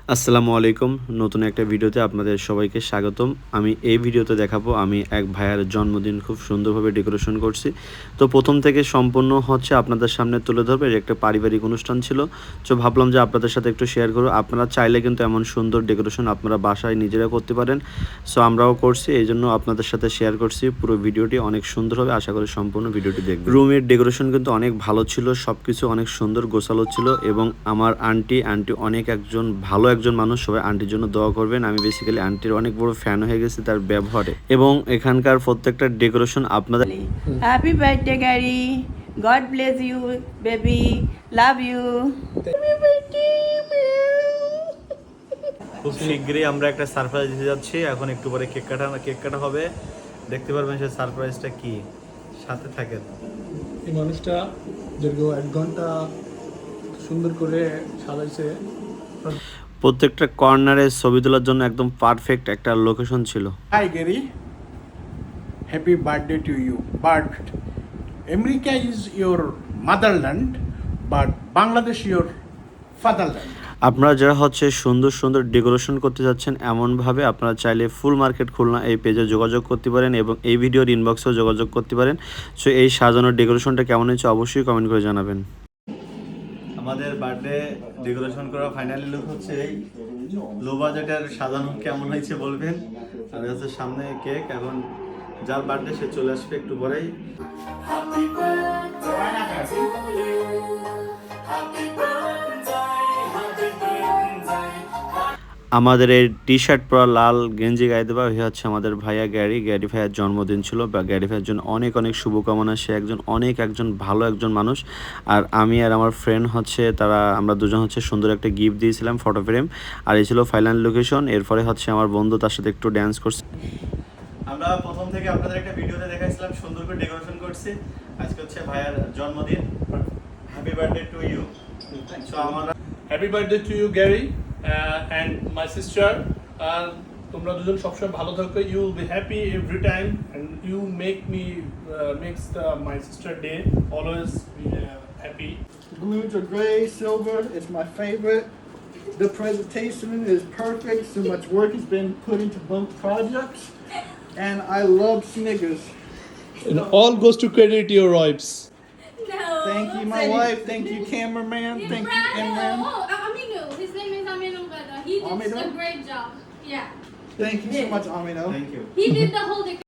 আসসালামু আলাইকুম। নতুন একটা ভিডিওতে আপনাদের সবাইকে স্বাগতম। আমি এই ভিডিওতে দেখাবো আমি এক ভাইয়ার জন্মদিন খুব সুন্দরভাবে ডেকোরেশন করছি। তো প্রথম থেকে সম্পূর্ণ হচ্ছে আপনাদের সামনে তুলে ধরবো। এটা একটা পারিবারিক অনুষ্ঠান ছিল। সো ভাবলাম যে আপনাদের সাথে একটু শেয়ার করব। আপনারা চাইলে কিন্তু এমন সুন্দর ডেকোরেশন আপনারা বাসায় নিজেরা করতে পারেন। সো আমরাও করছি। এইজন্য আপনাদের সাথে শেয়ার করছি। পুরো ভিডিওটি অনেক সুন্দর হবে। আশা করি সম্পূর্ণ ভিডিওটি দেখবেন। রুমের ডেকোরেশন কিন্তু অনেক ভালো ছিল। সবকিছু অনেক সুন্দর গোছালো ছিল এবং আমার আন্টি অনেক ভালো একজন মানুষ। সবাই আন্টির জন্য দোয়া করবেন। আমি বেসিক্যালি আন্টির অনেক বড় ফ্যান হয়ে গেছি তার ব্যবহারে এবং এখানকার প্রত্যেকটা ডেকোরেশন আপনাদের। Happy birthday Gary, God bless you baby, love you. খুব শীঘ্রই আমরা একটা সারপ্রাইজ দিতে যাচ্ছি। এখন একটু পরে কেক কাটা হবে। দেখতে পারবেন সেই সারপ্রাইজটা কি। সাথে থাকেন। এই মানুষটা দীর্ঘ 1 ঘন্টা সুন্দর করে সাজাইছে। প্রত্যেকটা কর্নারে ছবি তোলার জন্য একদম পারফেক্ট একটা লোকেশন ছিল। Hi Gary, happy birthday to you. But America is your motherland, but Bangladesh your fatherland. আপনারা যারা হচ্ছে সুন্দর সুন্দর ডেকোরেশন করতে যাচ্ছেন এমনভাবে আপনারা চাইলে ফুল মার্কেট খুলনা এই পেজে যোগাযোগ করতে পারেন এবং এই ভিডিওর ইনবক্সেও যোগাযোগ করতে পারেন। সো এই সাজানোর ডেকোরেশনটা কেমন হয়েছে অবশ্যই কমেন্ট করে জানাবেন। আমাদের বার্থডে ডেকোরেশন করা ফাইনালি লুক হচ্ছে এই। লো বাজেটের সাজানো কেমন হয়েছে বলবেন। আর হচ্ছে সামনে কেক। এখন যার বার্থডে সে চলে আসবে একটু পরেই। আমাদের এই টি শার্ট পরা লাল গেঞ্জি গায়ে দেওয়া হচ্ছে আমাদের ভাইয়া গ্যারি ভাইয়ার জন্মদিন ছিল বা গ্যারি ভাইয়ের জন্য অনেক অনেক শুভকামনা। সে একজন ভালো একজন মানুষ। আর আমি আর আমার ফ্রেন্ড হচ্ছে আমরা দুজন হচ্ছে সুন্দর একটা গিফট দিয়েছিলাম ফটো ফ্রেম। আর এই ছিল ফাইনাল লোকেশন। এরপরে হচ্ছে আমার বন্ধু তার সাথে একটু ড্যান্স করছে। আমরা প্রথম থেকে আপনাদের একটা ভিডিওতে দেখাইছিলাম সুন্দর করে ডেকোরেশন করছি। আজকে হচ্ছে ভাইয়ার জন্মদিন। Happy birthday to you. So আমরা happy birthday to you Gary and my sister. তোমরা দুজন সবসময় ভালো থাকো। You will be happy every time and you makes my sister day always be happy. The balloons are gray, silver. It's my favorite. The presentation is perfect. So much work has been put into both projects, and I love Snickers. And all goes to credit your wives. No. Thank you, my wife. Thank you, cameraman. Thank you, Imran. Oh, Aminu. His name is Aminu Gada. He did Aminu? a great job. Yeah. Thank you so much, Amino. Thank you. He did the whole